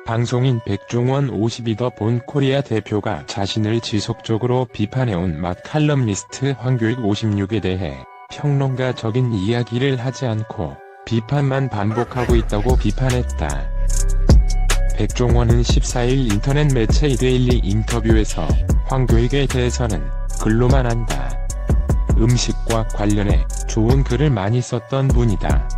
방송인 백종원 52더 본 코리아 대표가 자신을 지속적으로 비판해온 막 칼럼니스트 황교익 56에 대해 평론가적인 이야기를 하지 않고 비판만 반복하고 있다고 비판했다. 백종원은 14일 인터넷 매체 이데일리 인터뷰에서 황교익에 대해서는 글로만 한다. 음식과 관련해 좋은 글을 많이 썼던 분이다.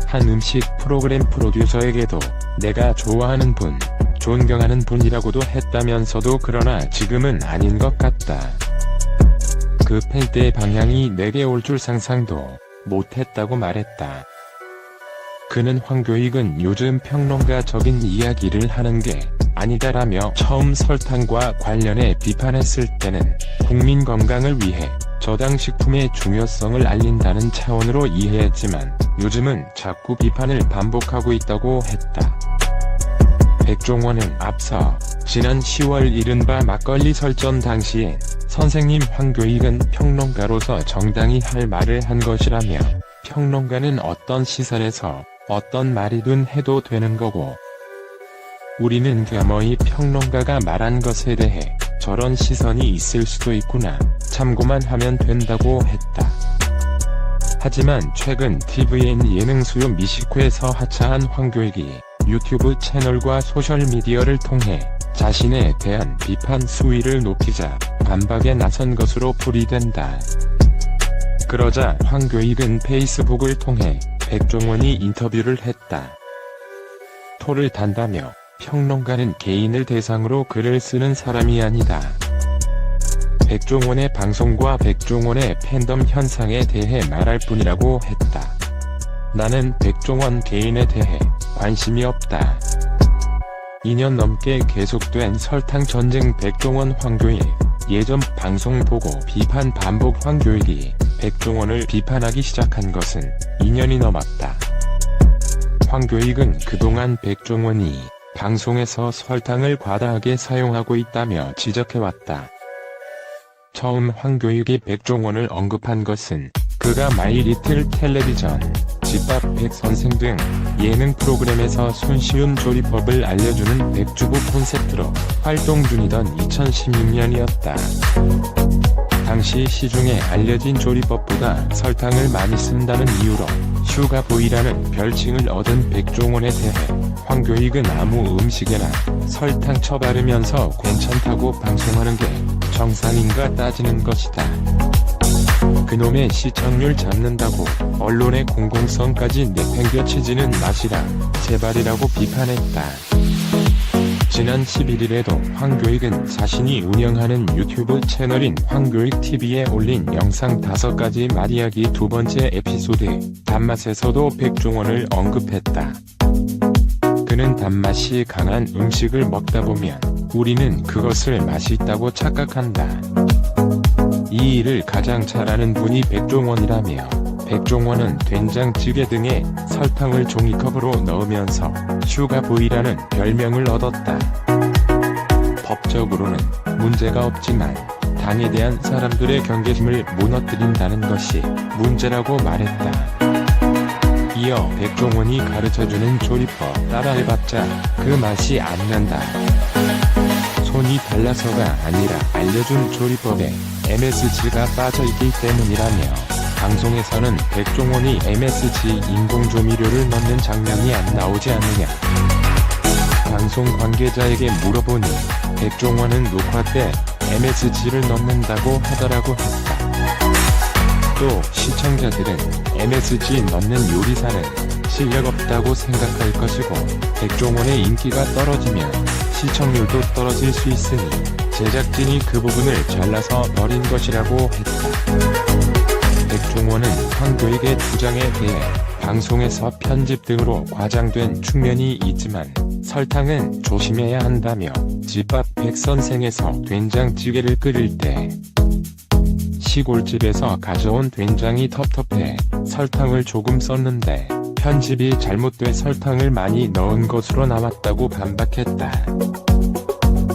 한 음식 프로그램 프로듀서에게도 내가 좋아하는 분, 존경하는 분이라고도 했다면서도 그러나 지금은 아닌 것 같다. 그 팬때의 방향이 내게 올 줄 상상도 못했다고 말했다. 그는 황교익은 요즘 평론가적인 이야기를 하는 게 아니다라며 처음 설탕과 관련해 비판했을 때는 국민 건강을 위해 저당식품의 중요성을 알린다는 차원으로 이해했지만 요즘은 자꾸 비판을 반복하고 있다고 했다. 백종원은 앞서 지난 10월 이른바 막걸리 설전 당시엔 선생님 황교익은 평론가로서 정당히 할 말을 한 것이라며 평론가는 어떤 시선에서 어떤 말이든 해도 되는 거고 우리는 겸허히 평론가가 말한 것에 대해 저런 시선이 있을 수도 있구나 참고만 하면 된다고 했다. 하지만 최근 tvN 예능 수요 미식회에서 하차한 황교익이 유튜브 채널과 소셜미디어를 통해 자신에 대한 비판 수위를 높이자 반박에 나선 것으로 풀이된다. 그러자 황교익은 페이스북을 통해 백종원이 인터뷰를 했다. 토를 단다며 평론가는 개인을 대상으로 글을 쓰는 사람이 아니다. 백종원의 방송과 백종원의 팬덤 현상에 대해 말할 뿐이라고 했다. 나는 백종원 개인에 대해 관심이 없다. 2년 넘게 계속된 설탕 전쟁 백종원 황교익 예전 방송 보고 비판 반복 황교익이 백종원을 비판하기 시작한 것은 2년이 넘었다. 황교익은 그동안 백종원이 방송에서 설탕을 과다하게 사용하고 있다며 지적해왔다. 처음 황교익이 백종원을 언급한 것은 그가 마이리틀 텔레비전, 집밥 백선생 등 예능 프로그램에서 손쉬운 조리법을 알려주는 백주부 콘셉트로 활동 중이던 2016년이었다. 당시 시중에 알려진 조리법보다 설탕을 많이 쓴다는 이유로 슈가보이라는 별칭을 얻은 백종원에 대해 황교익은 아무 음식에나 설탕 쳐바르면서 괜찮다고 방송하는 게 정상인가 따지는 것이다. 그놈의 시청률 잡는다고 언론의 공공성까지 내팽겨치지는 마시라 제발이라고 비판했다. 지난 11일에도 황교익은 자신이 운영하는 유튜브 채널인 황교익TV에 올린 영상 5가지 맛이야기 2번째 에피소드 단맛에서도 백종원을 언급했다. 그는 단맛이 강한 음식을 먹다 보면 우리는 그것을 맛있다고 착각한다. 이 일을 가장 잘하는 분이 백종원이라며 백종원은 된장찌개 등에 설탕을 종이컵으로 넣으면서 슈가보이라는 별명을 얻었다. 법적으로는 문제가 없지만 당에 대한 사람들의 경계심을 무너뜨린다는 것이 문제라고 말했다. 이어 백종원이 가르쳐주는 조리법 따라해봤자 그 맛이 안 난다. 손이 달라서가 아니라 알려준 조리법에 MSG가 빠져있기 때문이라며 방송에서는 백종원이 MSG 인공조미료를 넣는 장면이 안 나오지 않느냐. 방송 관계자에게 물어보니 백종원은 녹화 때 MSG를 넣는다고 하더라고 했다. 또 시청자들은 MSG 넣는 요리사는 실력 없다고 생각할 것이고 백종원의 인기가 떨어지면 시청률도 떨어질 수 있으니 제작진이 그 부분을 잘라서 버린 것이라고 했다. 백종원은 황교익의 주장에 대해 방송에서 편집 등으로 과장된 측면이 있지만 설탕은 조심해야 한다며 집밥 백선생에서 된장찌개를 끓일 때 시골집에서 가져온 된장이 텁텁해 설탕을 조금 썼는데 편집이 잘못돼 설탕을 많이 넣은 것으로 나왔다고 반박했다.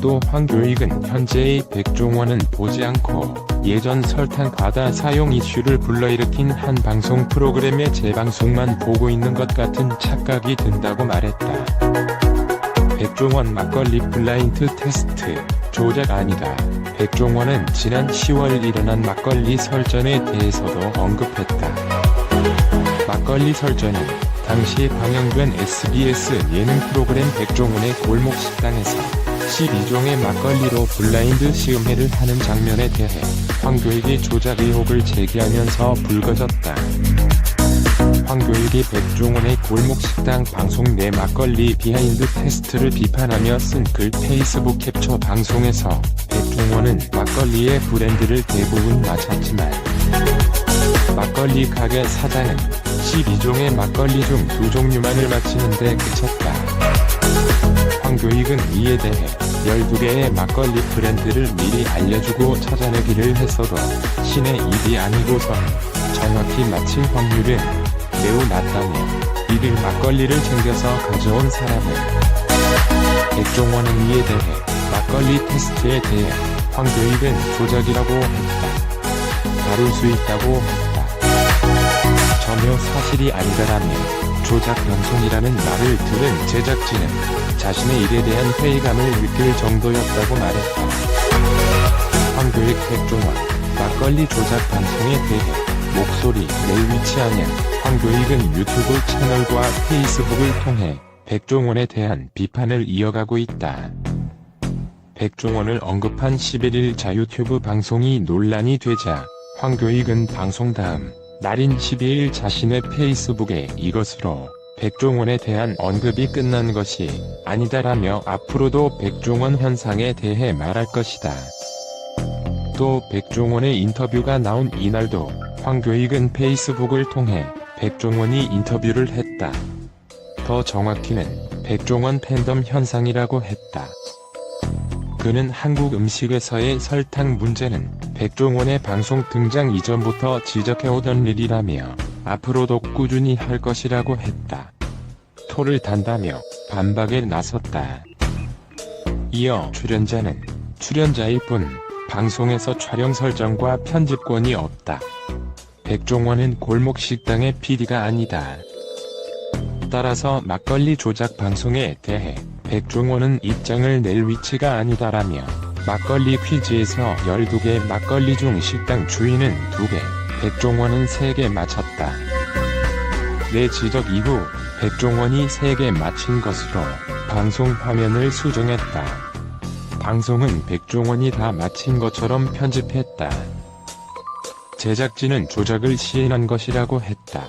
또 황교익은 현재의 백종원은 보지 않고 예전 설탕 과다 사용 이슈를 불러일으킨 한 방송 프로그램의 재방송만 보고 있는 것 같은 착각이 든다고 말했다. 백종원 막걸리 블라인드 테스트, 조작 아니다. 백종원은 지난 10월 일어난 막걸리 설전에 대해서도 언급했다. 막걸리 설전은 당시 방영된 SBS 예능 프로그램 백종원의 골목식당에서 12종의 막걸리로 블라인드 시음회를 하는 장면에 대해 황교익이 조작 의혹을 제기하면서 불거졌다. 황교익이 백종원의 골목식당 방송 내 막걸리 비하인드 테스트를 비판하며 쓴 글 페이스북 캡처 방송에서 백종원은 막걸리의 브랜드를 대부분 맞췄지만 막걸리 가게 사장은 12종의 막걸리 중 2종류만을 맞히는데 그쳤다. 황교익은 이에 대해 12개의 막걸리 브랜드를 미리 알려주고 찾아내기를 했어도 신의 입이 아니고선 정확히 맞힐 확률은 매우 낮다며 이들 막걸리를 챙겨서 가져온 사람은 백종원은 이에 대해 막걸리 테스트에 대해 황교익은 조작이라고 했다. 다룰 수 있다고 했다. 전혀 사실이 아니다라며 조작 방송이라는 말을 들은 제작진은 자신의 일에 대한 회의감을 느낄 정도였다고 말했다. 황교익 백종원 막걸리 조작 방송에 대해 목소리 낼 위치 아냐. 황교익은 유튜브 채널과 페이스북을 통해 백종원에 대한 비판을 이어가고 있다. 백종원을 언급한 11일 자유튜브 방송이 논란이 되자 황교익은 방송 다음 날인 12일 자신의 페이스북에 이것으로 백종원에 대한 언급이 끝난 것이 아니다라며 앞으로도 백종원 현상에 대해 말할 것이다. 또 백종원의 인터뷰가 나온 이날도 황교익은 페이스북을 통해 백종원이 인터뷰를 했다. 더 정확히는 백종원 팬덤 현상이라고 했다. 그는 한국 음식에서의 설탕 문제는 백종원의 방송 등장 이전부터 지적해오던 일이라며 앞으로도 꾸준히 할 것이라고 했다. 토를 단다며 반박에 나섰다. 이어 출연자는 출연자일 뿐 방송에서 촬영 설정과 편집권이 없다. 백종원은 골목식당의 PD가 아니다. 따라서 막걸리 조작 방송에 대해 백종원은 입장을 낼 위치가 아니다라며 막걸리 퀴즈에서 12개 막걸리 중 식당 주인은 2개, 백종원은 3개 맞췄다. 내 지적 이후 백종원이 3개 맞힌 것으로 방송 화면을 수정했다. 방송은 백종원이 다 맞힌 것처럼 편집했다. 제작진은 조작을 시인한 것이라고 했다.